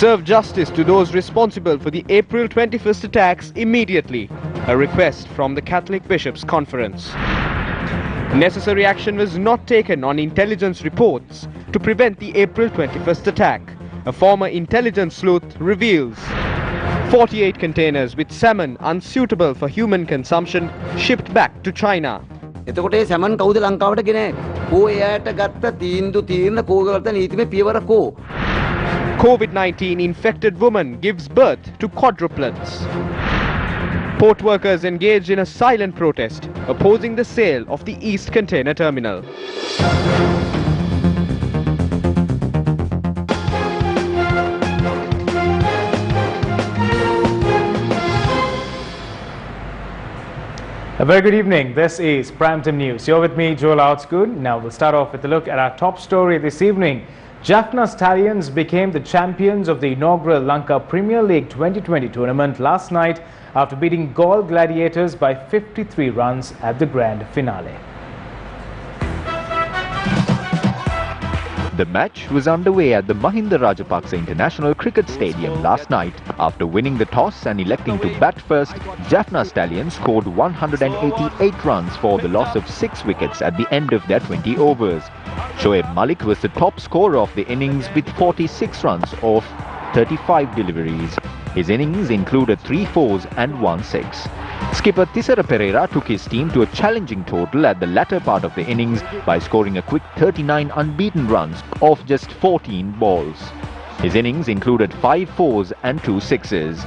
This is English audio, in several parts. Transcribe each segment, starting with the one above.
Serve justice to those responsible for the April 21st attacks immediately, a request from the Catholic Bishops' Conference. Necessary action was not taken on intelligence reports to prevent the April 21st attack, a former intelligence sleuth reveals. 48 containers with salmon unsuitable for human consumption shipped back to China. එතකොට ඒ salmon කවුද ලංකාවට ගෙනේ? කෝ එයාට ගත්ත තීන්දුව කෝගලත නීතිමය පියවර කෝ? COVID-19 infected woman gives birth to quadruplets. Port workers engaged in a silent protest opposing the sale of the East Container Terminal. A very good evening. This is Primetime News. You're with me, Joel Outsgood. Now we'll start off with a look at our top story this evening. Jaffna Stallions became the champions of the inaugural Lanka Premier League 2020 tournament last night after beating Gaul Gladiators by 53 runs at the grand finale. The match was underway at the Mahinda Rajapaksa International Cricket Stadium last night. After winning the toss and electing to bat first, Jaffna Stallions scored 188 runs for the loss of 6 wickets at the end of their 20 overs. Shoaib Malik was the top scorer of the innings with 46 runs off 35 deliveries. His innings included 3 fours and 1 6. Skipper Thisara Pereira took his team to a challenging total at the latter part of the innings by scoring a quick 39 unbeaten runs off just 14 balls. His innings included 5 fours and 2 sixes.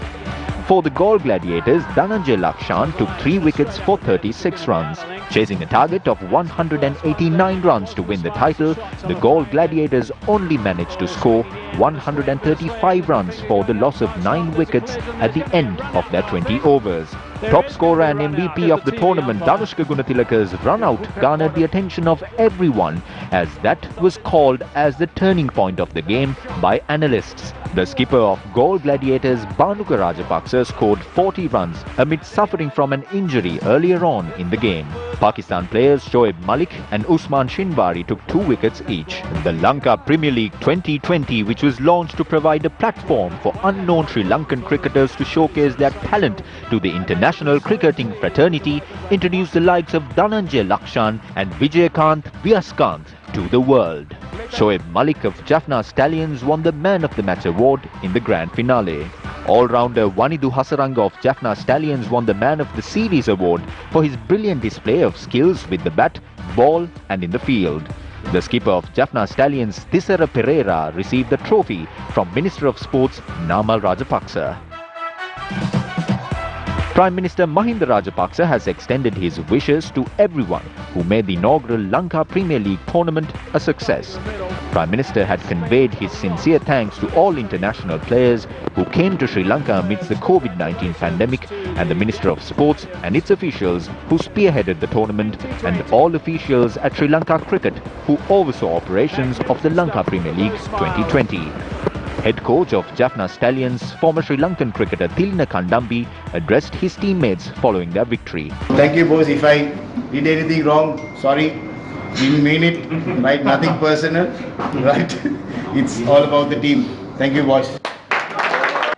For the Gaul Gladiators, Dhananjay Lakshan took 3 wickets for 36 runs. Chasing a target of 189 runs to win the title, the Gaul Gladiators only managed to score 135 runs for the loss of 9 wickets at the end of their 20 overs. Top scorer and MVP of the tournament, Danushka Gunatilaka's run-out garnered the attention of everyone as that was called as the turning point of the game by analysts. The skipper of Gaul Gladiators, Bhanuka Rajapaksa, scored 40 runs amid suffering from an injury earlier on in the game. Pakistan players Shoaib Malik and Usman Shinwari took 2 wickets each. The Lanka Premier League 2020, which was launched to provide a platform for unknown Sri Lankan cricketers to showcase their talent to the international cricketing fraternity, introduced the likes of Dhananjay Lakshan and Vijayakant Vyaskanth to the world. Shoaib Malik of Jaffna Stallions won the Man of the Match award in the grand finale. All-rounder Wanidu Hasaranga of Jaffna Stallions won the Man of the Series award for his brilliant display of skills with the bat, ball and in the field. The skipper of Jaffna Stallions, Thisara Pereira, received the trophy from Minister of Sports Namal Rajapaksa. Prime Minister Mahinda Rajapaksa has extended his wishes to everyone who made the inaugural Lanka Premier League tournament a success. Prime Minister had conveyed his sincere thanks to all international players who came to Sri Lanka amidst the COVID-19 pandemic and the Minister of Sports and its officials who spearheaded the tournament and all officials at Sri Lanka Cricket who oversaw operations of the Lanka Premier League 2020. Head coach of Jaffna Stallions, former Sri Lankan cricketer Tilina Kandambi, addressed his teammates following their victory. Thank you boys. If I did anything wrong, sorry. Didn't mean it. Right? Nothing personal. Right? It's all about the team. Thank you boys.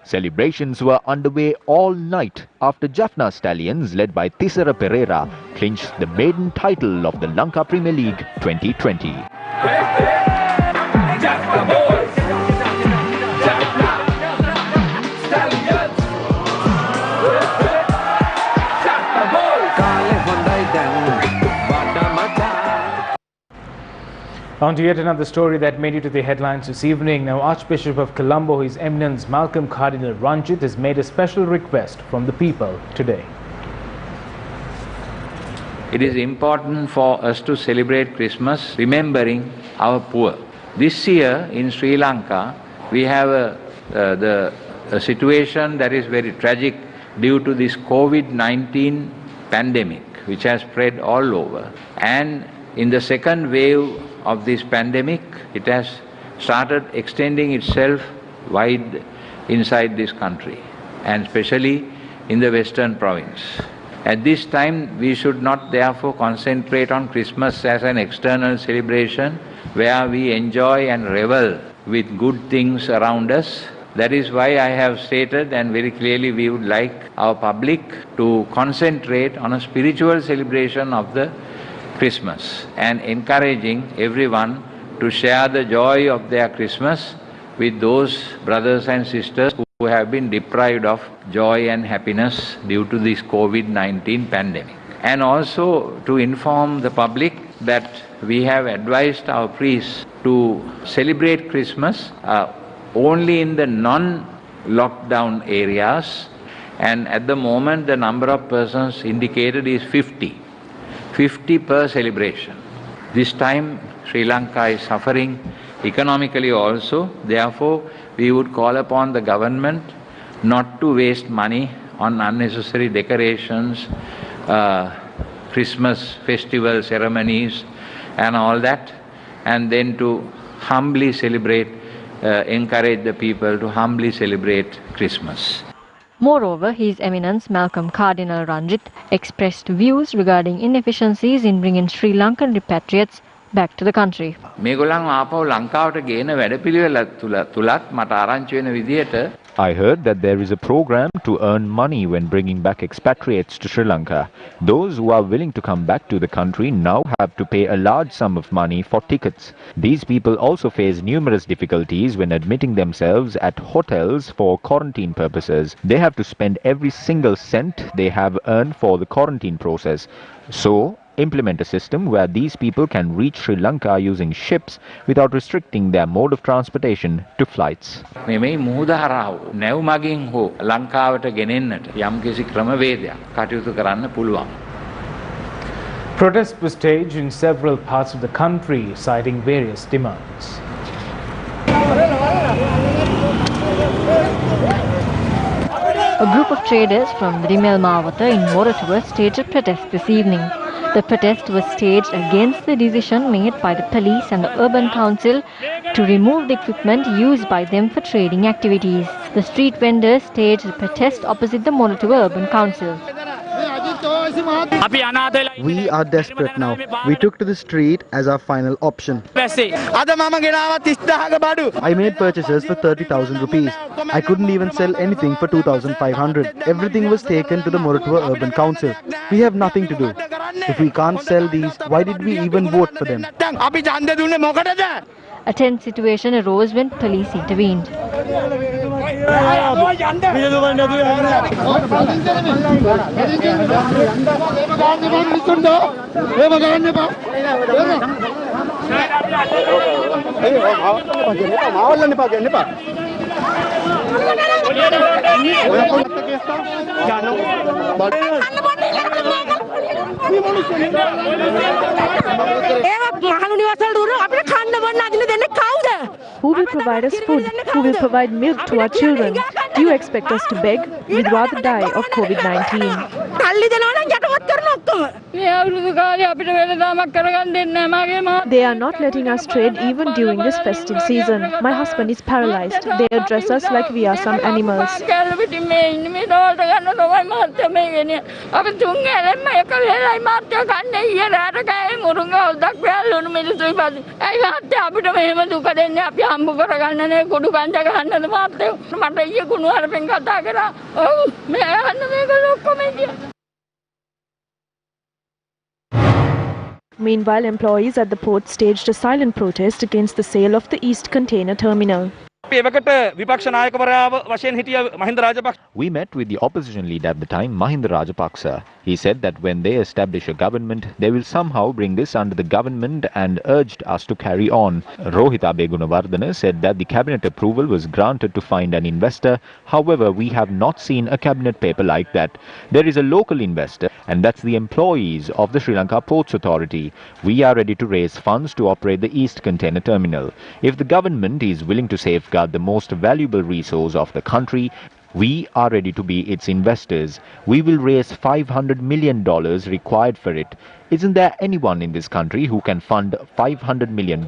Celebrations were underway all night after Jaffna Stallions, led by Thisara Pereira, clinched the maiden title of the Lanka Premier League 2020. On to yet another story that made it to the headlines this evening. Now, Archbishop of Colombo, His Eminence Malcolm Cardinal Ranjit, has made a special request from the people today. It is important for us to celebrate Christmas remembering our poor. This year in Sri Lanka, we have a situation that is very tragic due to this COVID-19 pandemic, which has spread all over. And in the second wave of this pandemic, it has started extending itself wide inside this country, and especially in the western province. At this time, we should not therefore concentrate on Christmas as an external celebration where we enjoy and revel with good things around us. That is why I have stated, and very clearly we would like our public to concentrate on a spiritual celebration of the Christmas and encouraging everyone to share the joy of their Christmas with those brothers and sisters who have been deprived of joy and happiness due to this COVID-19 pandemic. And also to inform the public that we have advised our priests to celebrate Christmas only in the non-lockdown areas, and at the moment the number of persons indicated is 50 per celebration. This time Sri Lanka is suffering economically also, therefore we would call upon the government not to waste money on unnecessary decorations, Christmas festival ceremonies and all that, and then to humbly celebrate, encourage the people to humbly celebrate Christmas. Moreover, His Eminence Malcolm Cardinal Ranjit expressed views regarding inefficiencies in bringing Sri Lankan repatriates back to the country. I heard that there is a program to earn money when bringing back expatriates to Sri Lanka. Those who are willing to come back to the country now have to pay a large sum of money for tickets. These people also face numerous difficulties when admitting themselves at hotels for quarantine purposes. They have to spend every single cent they have earned for the quarantine process. So, implement a system where these people can reach Sri Lanka using ships without restricting their mode of transportation to flights. Protests were staged in several parts of the country, citing various demands. A group of traders from the Rimel Mawata in Moratuwa staged a protest this evening. The protest was staged against the decision made by the police and the Urban Council to remove the equipment used by them for trading activities. The street vendors staged a protest opposite the Moratuwa Urban Council. We are desperate now. We took to the street as our final option. I made purchases for 30,000 rupees. I couldn't even sell anything for 2,500. Everything was taken to the Moratuwa Urban Council. We have nothing to do. If we can't sell these, why did we even vote for them? A tense situation arose when police intervened. Who will provide us food? Who will provide milk to our children? Do you expect us to beg? We'd rather die of COVID-19. They are not letting us trade even during this festive season. My husband is paralyzed. They address us like we are some animals. Meanwhile, employees at the port staged a silent protest against the sale of the East Container Terminal. We met with the opposition leader at the time, Mahinda Rajapaksa. He said that when they establish a government, they will somehow bring this under the government and urged us to carry on. Rohita Begunawardena said that the cabinet approval was granted to find an investor. However, we have not seen a cabinet paper like that. There is a local investor, and that's the employees of the Sri Lanka Ports Authority. We are ready to raise funds to operate the East Container Terminal. If the government is willing to safeguard the most valuable resource of the country, we are ready to be its investors. We will raise $500 million required for it. Isn't there anyone in this country who can fund $500 million?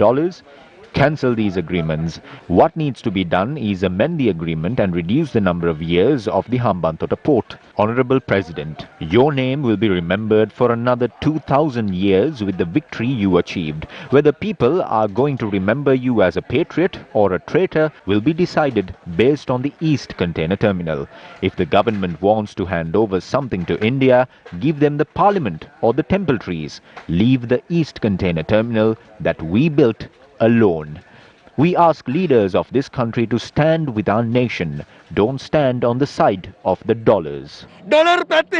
cancel these agreements. What needs to be done is amend the agreement and reduce the number of years of the Hambantota port. Honorable President, your name will be remembered for another 2,000 years with the victory you achieved. Whether people are going to remember you as a patriot or a traitor will be decided based on the East Container Terminal. If the government wants to hand over something to India, give them the parliament or the temple trees. Leave the East Container Terminal that we built alone. We ask leaders of this country to stand with our nation. Don't stand on the side of the dollars. The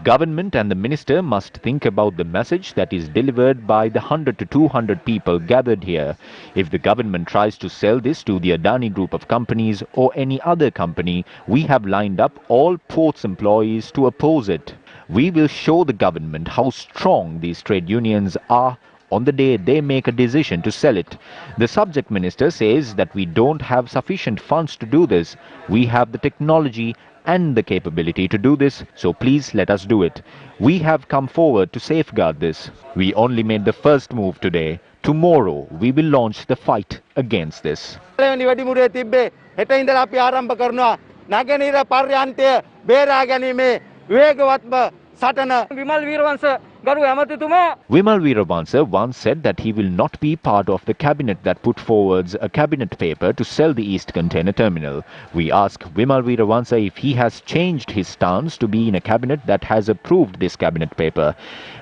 government and the minister must think about the message that is delivered by the 100 to 200 people gathered here. If the government tries to sell this to the Adani group of companies or any other company, we have lined up all ports employees to oppose it. We will show the government how strong these trade unions are on the day they make a decision to sell it. The subject minister says that we don't have sufficient funds to do this. We have the technology and the capability to do this, so please let us do it. We have come forward to safeguard this. We only made the first move today. Tomorrow we will launch the fight against this. Vimal Veeravansa once said that he will not be part of the cabinet that put forwards a cabinet paper to sell the East Container Terminal. We ask Vimal Veeravansa if he has changed his stance to be in a cabinet that has approved this cabinet paper.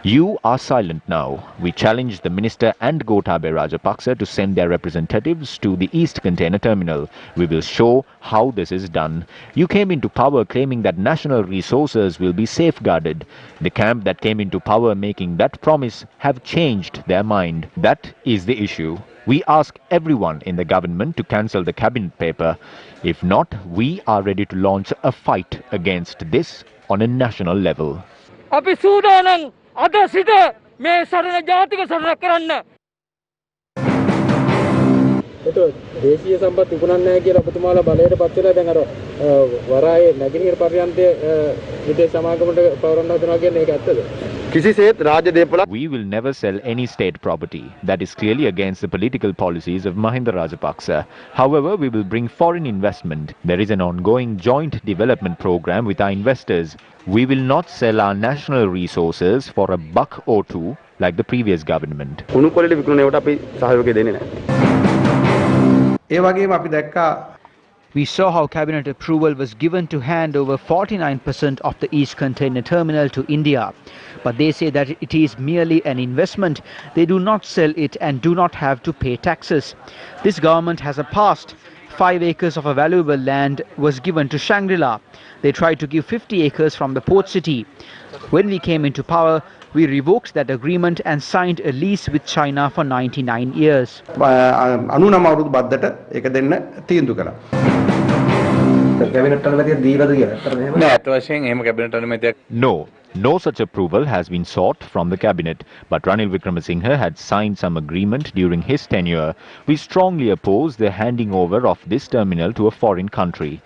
You are silent now. We challenge the minister and Gotabaya Rajapaksa to send their representatives to the East Container Terminal. We will show how this is done. You came into power claiming that national resources will be safeguarded. The camp that came into power making that promise have changed their mind. That is the issue. We ask everyone in the government to cancel the cabinet paper. If not, we are ready to launch a fight against this on a national level. දේශීය සම්පත් විකුණන්නේ නැහැ කියලා ඔබතුමාලා බලයට පත් වෙලා දැන් අර වරායේ නැගිනහිර පර්යන්තයේ විදේශ සමාගමකට පවරන්න හදනවා කියන්නේ ඒක ඇත්තද? We will never sell any state property. That is clearly against the political policies of Mahinda Rajapaksa. However, we will bring foreign investment. There is an ongoing joint development program with our investors. We will not sell our national resources for a buck or two like the previous government. We saw how cabinet approval was given to hand over 49% of the East Container Terminal to India. But they say that it is merely an investment. They do not sell it and do not have to pay taxes. This government has a past. 5 acres of a valuable land was given to Shangri-La. They tried to give 50 acres from the port city. When we came into power, we revoked that agreement and signed a lease with China for 99 years. No, no such approval has been sought from the cabinet, but Ranil Wickremesinghe had signed some agreement during his tenure. We strongly oppose the handing over of this terminal to a foreign country.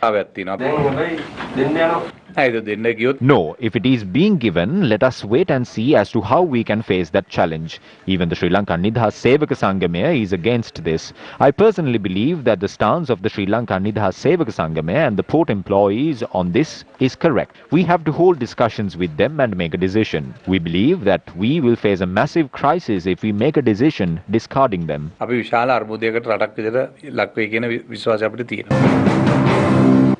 No, if it is being given, let us wait and see as to how we can face that challenge. Even the Sri Lanka Nidhas Sevaka Sangamaya is against this. I personally believe that the stance of the Sri Lanka Nidhas Sevaka Sangamaya and the port employees on this is correct. We have to hold discussions with them and make a decision. We believe that we will face a massive crisis if we make a decision discarding them.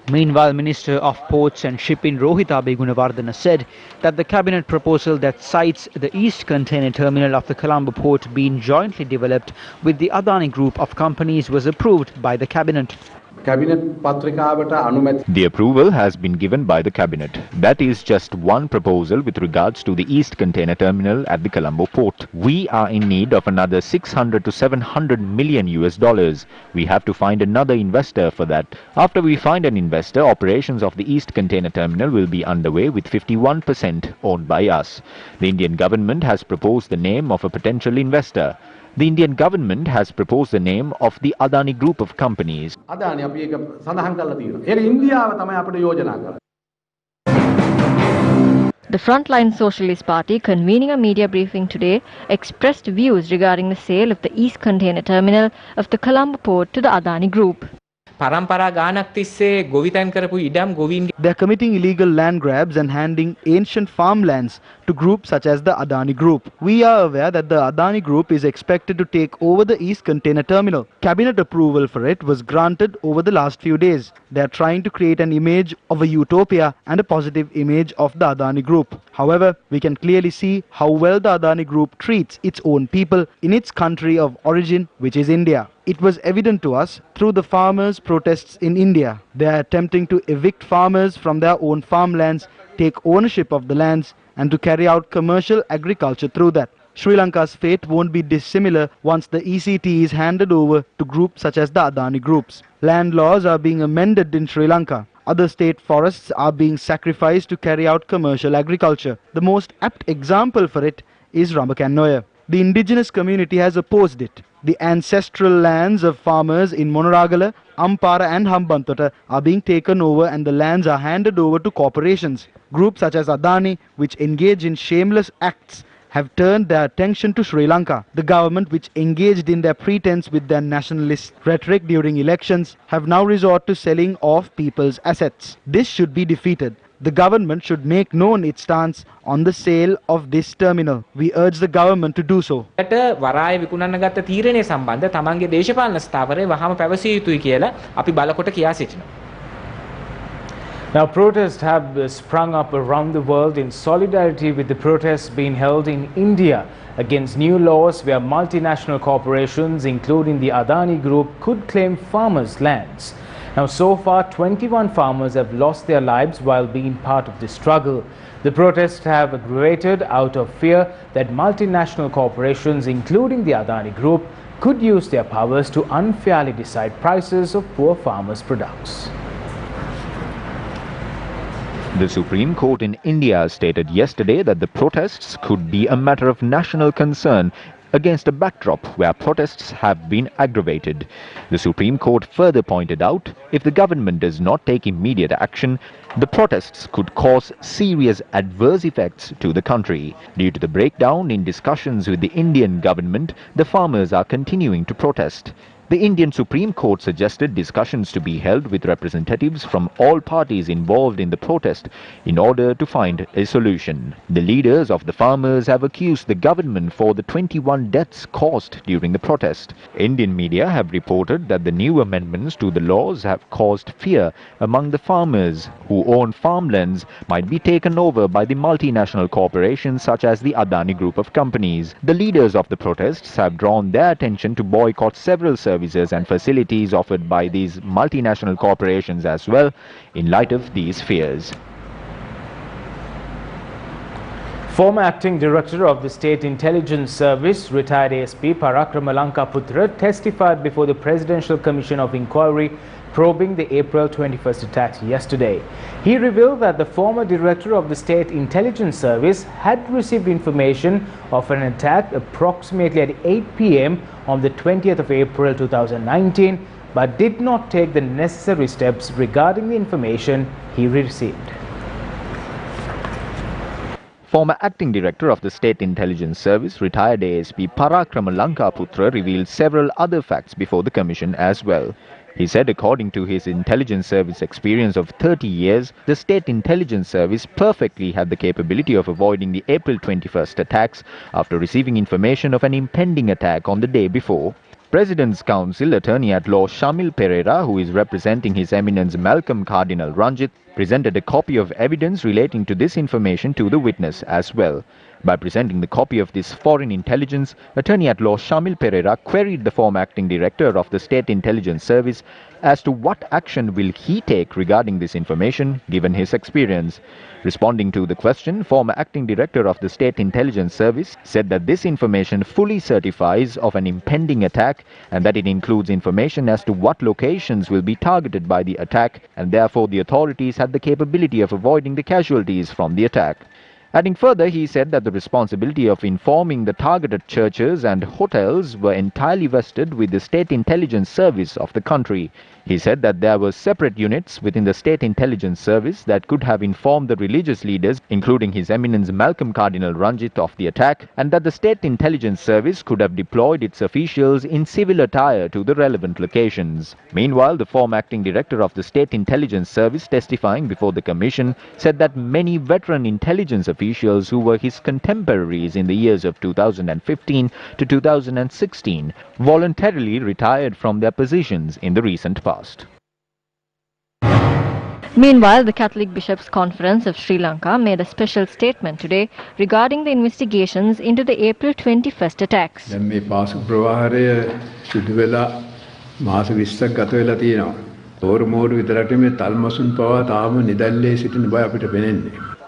Meanwhile, Minister of Ports and Shipping Rohita Begunawardena said that the cabinet proposal that cites the East Container Terminal of the Colombo port being jointly developed with the Adani group of companies was approved by the cabinet. The approval has been given by the cabinet. That is just one proposal with regards to the East Container Terminal at the Colombo port. We are in need of another 600 to 700 million US. We have to find another investor for that. After we find an investor, operations of the East Container Terminal will be underway with 51% owned by us. The Indian government has proposed the name of a potential investor. The Indian government has proposed the name of the Adani group of companies. The Frontline Socialist Party, convening a media briefing today, expressed views regarding the sale of the East Container Terminal of the Colombo port to the Adani Group. They are committing illegal land grabs and handing ancient farmlands to groups such as the Adani Group. We are aware that the Adani Group is expected to take over the East Container Terminal. Cabinet approval for it was granted over the last few days. They are trying to create an image of a utopia and a positive image of the Adani Group. However, we can clearly see how well the Adani Group treats its own people in its country of origin, which is India. It was evident to us through the farmers' protests in India. They are attempting to evict farmers from their own farmlands, take ownership of the lands, and to carry out commercial agriculture through that. Sri Lanka's fate won't be dissimilar once the ECT is handed over to groups such as the Adani Groups. Land laws are being amended in Sri Lanka. Other state forests are being sacrificed to carry out commercial agriculture. The most apt example for it is Rambakanoya. The indigenous community has opposed it. The ancestral lands of farmers in Monoragala, Ampara and Hambantota are being taken over and the lands are handed over to corporations. Groups such as Adani, which engage in shameless acts, have turned their attention to Sri Lanka. The government, which engaged in their pretense with their nationalist rhetoric during elections, have now resorted to selling off people's assets. This should be defeated. The government should make known its stance on the sale of this terminal. We urge the government to do so. Now, protests have sprung up around the world in solidarity with the protests being held in India against new laws where multinational corporations, including the Adani Group, could claim farmers' lands. Now, so far, 21 farmers have lost their lives while being part of the struggle. The protests have aggravated out of fear that multinational corporations, including the Adani Group, could use their powers to unfairly decide prices of poor farmers' products. The Supreme Court in India stated yesterday that the protests could be a matter of national concern against a backdrop where protests have been aggravated. The Supreme Court further pointed out if the government does not take immediate action, the protests could cause serious adverse effects to the country. Due to the breakdown in discussions with the Indian government, the farmers are continuing to protest. The Indian Supreme Court suggested discussions to be held with representatives from all parties involved in the protest in order to find a solution. The leaders of the farmers have accused the government for the 21 deaths caused during the protest. Indian media have reported that the new amendments to the laws have caused fear among the farmers who own farmlands might be taken over by the multinational corporations such as the Adani Group of companies. The leaders of the protests have drawn their attention to boycott several services and facilities offered by these multinational corporations as well, in light of these fears. Former Acting Director of the State Intelligence Service, retired ASP Parakrama Lanka Putra, testified before the Presidential Commission of Inquiry probing the April 21st attacks yesterday. He revealed that the former director of the State Intelligence Service had received information of an attack approximately at 8 p.m. on the 20th of April 2019, but did not take the necessary steps regarding the information he received. Former Acting Director of the State Intelligence Service, retired ASP Parakrama Lanka Putra, revealed several other facts before the Commission as well. He said according to his intelligence service experience of 30 years, the State Intelligence Service perfectly had the capability of avoiding the April 21st attacks after receiving information of an impending attack on the day before. President's Counsel Attorney-at-Law Shamil Pereira, who is representing His Eminence Malcolm Cardinal Ranjit, presented a copy of evidence relating to this information to the witness as well. By presenting the copy of this foreign intelligence, Attorney-at-Law Shamil Pereira queried the former Acting Director of the State Intelligence Service as to what action will he take regarding this information given his experience. Responding to the question, former Acting Director of the State Intelligence Service said that this information fully certifies of an impending attack and that it includes information as to what locations will be targeted by the attack, and therefore the authorities had the capability of avoiding the casualties from the attack. Adding further, he said that the responsibility of informing the targeted churches and hotels were entirely vested with the State Intelligence Service of the country. He said that there were separate units within the State Intelligence Service that could have informed the religious leaders, including His Eminence Malcolm Cardinal Ranjit, of the attack, and that the State Intelligence Service could have deployed its officials in civil attire to the relevant locations. Meanwhile, the former acting director of the State Intelligence Service, testifying before the Commission, said that many veteran intelligence officials who were his contemporaries in the years of 2015 to 2016 voluntarily retired from their positions in the recent past. Meanwhile, the Catholic Bishops' Conference of Sri Lanka made a special statement today regarding the investigations into the April 21st attacks.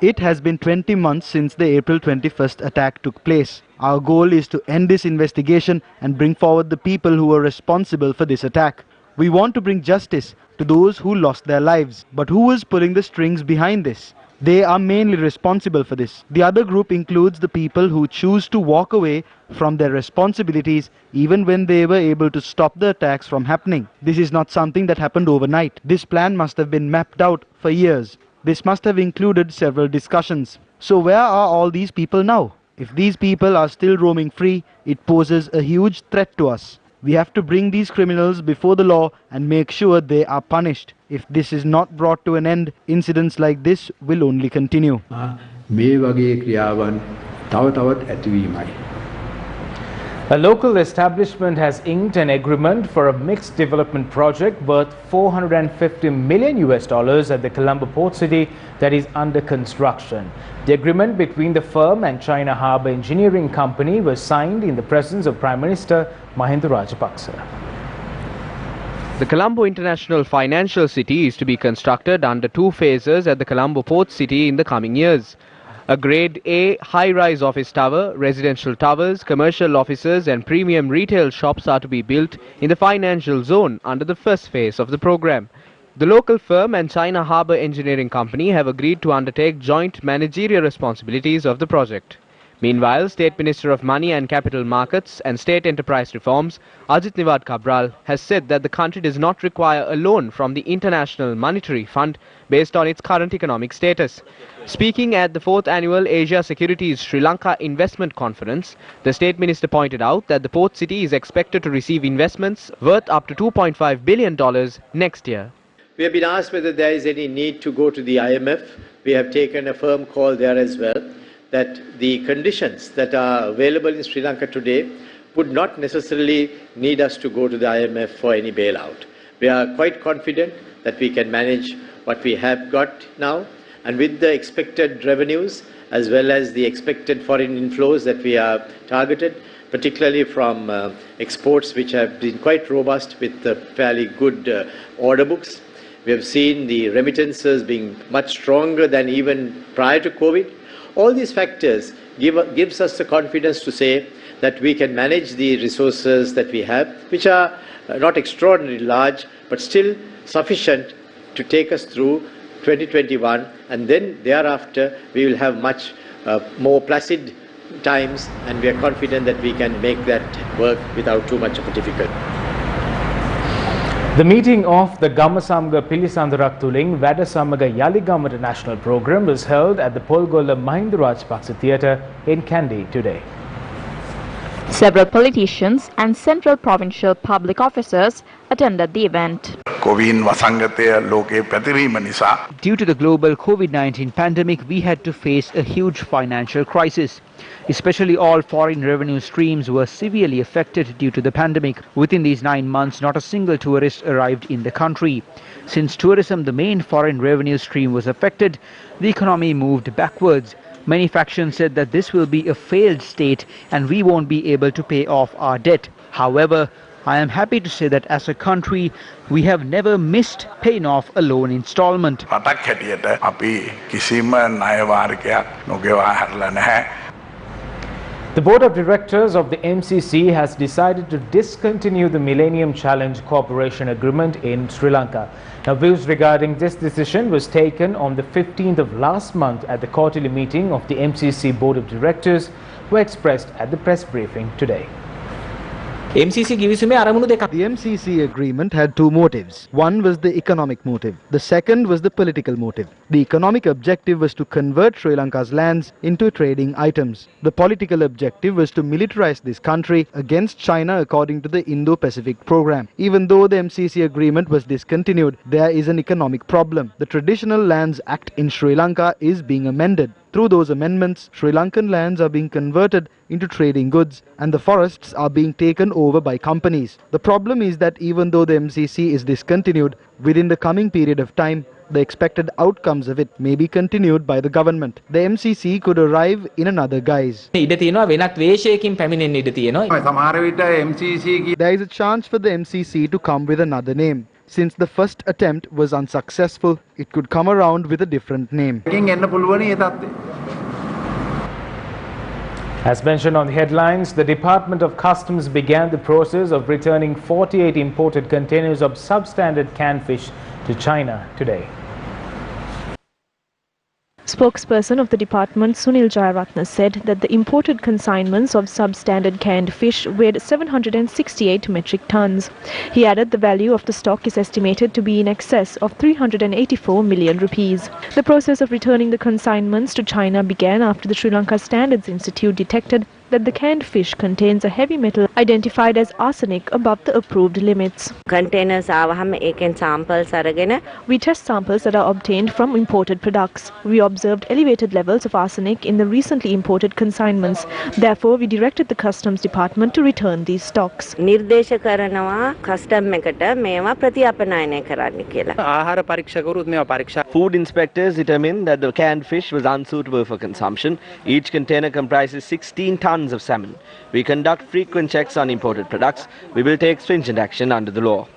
It has been 20 months since the April 21st attack took place. Our goal is to end this investigation and bring forward the people who were responsible for this attack. We want to bring justice to those who lost their lives. But who is pulling the strings behind this? They are mainly responsible for this. The other group includes the people who choose to walk away from their responsibilities even when they were able to stop the attacks from happening. This is not something that happened overnight. This plan must have been mapped out for years. This must have included several discussions. So where are all these people now? If these people are still roaming free, it poses a huge threat to us. We have to bring these criminals before the law and make sure they are punished. If this is not brought to an end, incidents like this will only continue. A local establishment has inked an agreement for a mixed development project worth $450 million at the Colombo port city that is under construction. The agreement between the firm and China Harbour Engineering Company was signed in the presence of Prime Minister Mahinda Rajapaksa. The Colombo International Financial City is to be constructed under 2 phases at the Colombo port city in the coming years. A Grade A high-rise office tower, residential towers, commercial offices and premium retail shops are to be built in the financial zone under the first phase of the program. The local firm and China Harbour Engineering Company have agreed to undertake joint managerial responsibilities of the project. Meanwhile, State Minister of Money and Capital Markets and State Enterprise Reforms, Ajit Niwad Cabral, has said that the country does not require a loan from the International Monetary Fund based on its current economic status. Speaking at the 4th Annual Asia Securities Sri Lanka Investment Conference, the State Minister pointed out that the port city is expected to receive investments worth up to $2.5 billion next year. We have been asked whether there is any need to go to the IMF. We have taken a firm call there as well, that the conditions that are available in Sri Lanka today would not necessarily need us to go to the IMF for any bailout. We are quite confident that we can manage what we have got now, and with the expected revenues as well as the expected foreign inflows that we are targeted, particularly from exports which have been quite robust with fairly good order books. We have seen the remittances being much stronger than even prior to COVID. All these factors gives us the confidence to say that we can manage the resources that we have, which are not extraordinarily large, but still sufficient to take us through 2021, and then thereafter we will have much more placid times, and we are confident that we can make that work without too much of a difficulty. The meeting of the Gamasamga Pilisandarak Tuling Vada Samaga Yaligamata National Program was held at the Polgola Mahinda Rajapaksa Theatre in Kandy today. Several politicians and central provincial public officers attended the event. Due to the global COVID-19 pandemic, we had to face a huge financial crisis. Especially all foreign revenue streams were severely affected due to the pandemic. Within these 9 months, not a single tourist arrived in the country. Since tourism, the main foreign revenue stream, was affected, the economy moved backwards. Many factions said that this will be a failed state and we won't be able to pay off our debt. However, I am happy to say that as a country, we have never missed paying off a loan installment. The Board of Directors of the MCC has decided to discontinue the Millennium Challenge Cooperation Agreement in Sri Lanka. Now, views regarding this decision was taken on the 15th of last month at the quarterly meeting of the MCC Board of Directors, were expressed at the press briefing today. The MCC agreement had two motives. One was the economic motive. The second was the political motive. The economic objective was to convert Sri Lanka's lands into trading items. The political objective was to militarize this country against China according to the Indo-Pacific program. Even though the MCC agreement was discontinued, there is an economic problem. The Traditional Lands Act in Sri Lanka is being amended. Through those amendments, Sri Lankan lands are being converted into trading goods and the forests are being taken over by companies. The problem is that even though the MCC is discontinued, within the coming period of time, the expected outcomes of it may be continued by the government. The MCC could arrive in another guise. There is a chance for the MCC to come with another name. Since the first attempt was unsuccessful, it could come around with a different name. As mentioned on the headlines, the Department of Customs began the process of returning 48 imported containers of substandard canned fish to China today. Spokesperson of the department, Sunil Jayaratne, said that the imported consignments of substandard canned fish weighed 768 metric tons. He added the value of the stock is estimated to be in excess of 384 million rupees. The process of returning the consignments to China began after the Sri Lanka Standards Institute detected that the canned fish contains a heavy metal identified as arsenic above the approved limits. Containers samples We test samples that are obtained from imported products. We observed elevated levels of arsenic in the recently imported consignments. Therefore, we directed the Customs Department to return these stocks. Food inspectors determined that the canned fish was unsuitable for consumption. Each container comprises 16 tons of salmon. We conduct frequent checks on imported products. We will take stringent action under the law.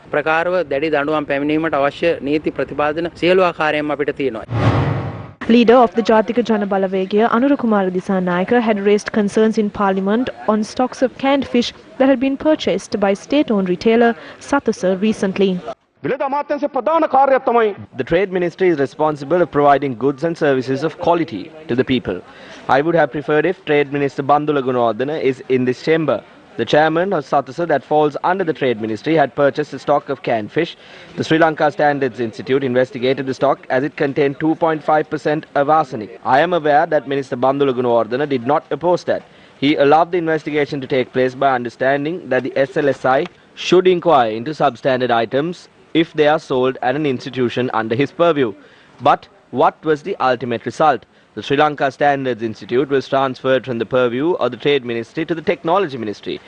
Leader of the Jatika Jana Balawegaya, Anurukumara Disanayake, had raised concerns in Parliament on stocks of canned fish that had been purchased by state-owned retailer Satasa recently. The Trade Ministry is responsible for providing goods and services of quality to the people. I would have preferred if Trade Minister Bandula Gunawardena is in this chamber. The chairman of Satasa, that falls under the Trade Ministry, had purchased a stock of canned fish. The Sri Lanka Standards Institute investigated the stock as it contained 2.5% of arsenic. I am aware that Minister Bandula Gunawardena did not oppose that. He allowed the investigation to take place by understanding that the SLSI should inquire into substandard items if they are sold at an institution under his purview. But what was the ultimate result? The Sri Lanka Standards Institute was transferred from the purview of the Trade Ministry to the Technology Ministry.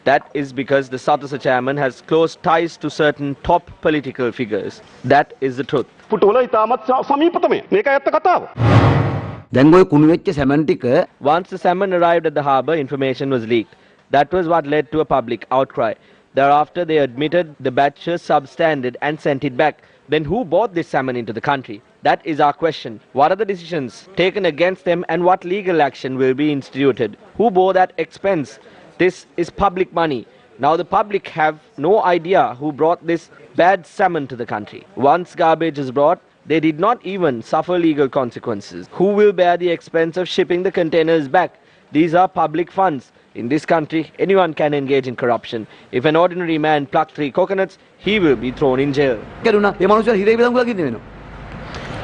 That is because the Satasa chairman has close ties to certain top political figures. That is the truth. Once the salmon arrived at the harbour, information was leaked. That was what led to a public outcry. Thereafter, they admitted the batch was substandard and sent it back. Then who bought this salmon into the country? That is our question. What are the decisions taken against them and what legal action will be instituted? Who bore that expense? This is public money. Now the public have no idea who brought this bad salmon to the country. Once garbage is brought, they did not even suffer legal consequences. Who will bear the expense of shipping the containers back? These are public funds. In this country, anyone can engage in corruption. If an ordinary man plucked 3 coconuts, he will be thrown in jail.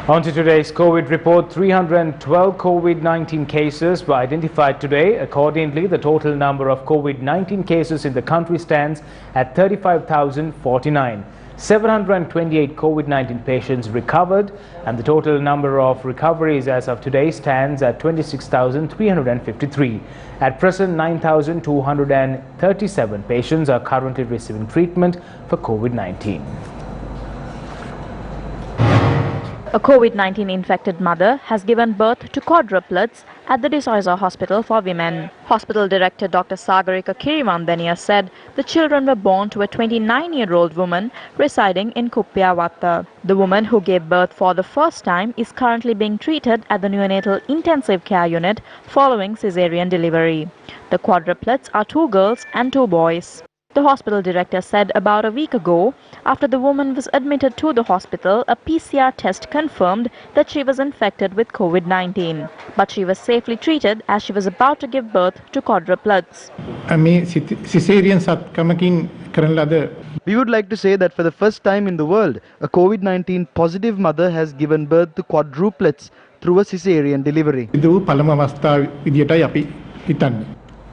On to today's COVID report. 312 COVID-19 cases were identified today. Accordingly, the total number of COVID-19 cases in the country stands at 35,049. 728 COVID-19 patients recovered, and the total number of recoveries as of today stands at 26,353. At present, 9,237 patients are currently receiving treatment for COVID-19. A COVID-19 infected mother has given birth to quadruplets at the Disoiza Hospital for Women. Hospital Director Dr. Sagarika Kirivandaniya said the children were born to a 29-year-old woman residing in Kuppiyawatha. The woman who gave birth for the first time is currently being treated at the neonatal intensive care unit following caesarean delivery. The quadruplets are 2 girls and 2 boys. The hospital director said about a week ago, after the woman was admitted to the hospital, a PCR test confirmed that she was infected with COVID-19. But she was safely treated as she was about to give birth to quadruplets. We would like to say that for the first time in the world, a COVID-19 positive mother has given birth to quadruplets through a caesarean delivery.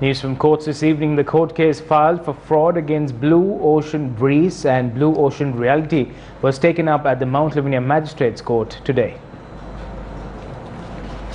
News from courts this evening. The court case filed for fraud against Blue Ocean Breeze and Blue Ocean Realty was taken up at the Mount Lavinia Magistrates Court today.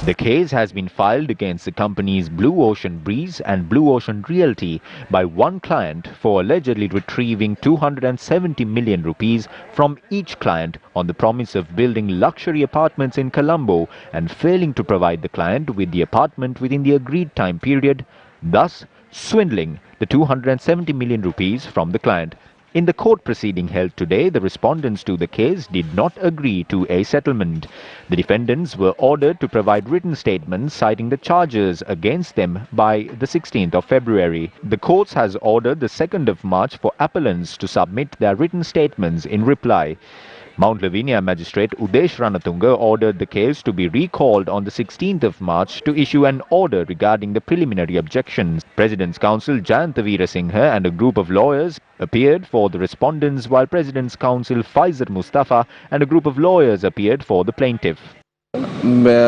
The case has been filed against the companies Blue Ocean Breeze and Blue Ocean Realty by one client for allegedly retrieving 270 million rupees from each client on the promise of building luxury apartments in Colombo and failing to provide the client with the apartment within the agreed time period, thus swindling the 270 million rupees from the client. In the court proceeding held today, the respondents to the case did not agree to a settlement. The defendants were ordered to provide written statements citing the charges against them by the 16th of February. The courts has ordered the 2nd of March for appellants to submit their written statements in reply. Mount Lavinia Magistrate Udesh Ranatunga ordered the case to be recalled on the 16th of March to issue an order regarding the preliminary objections. President's Counsel Jayantha Veerasinghe and a group of lawyers appeared for the respondents, while President's Counsel Faizar Mustafa and a group of lawyers appeared for the plaintiff. Blue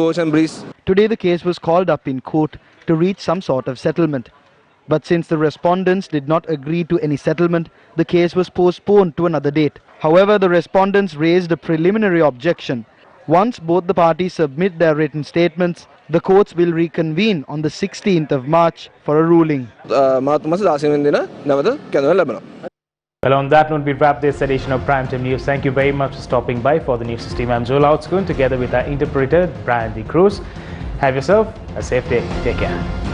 Ocean Breeze. Today the case was called up in court to reach some sort of settlement. But since the respondents did not agree to any settlement, the case was postponed to another date. However, the respondents raised a preliminary objection. Once both the parties submit their written statements, the courts will reconvene on the 16th of March for a ruling. Well, on that note, we wrap this edition of Primetime News. Thank you very much for stopping by. For the news system, I'm Joel Outscoon, together with our interpreter, Brian D. Cruz. Have yourself a safe day. Take care.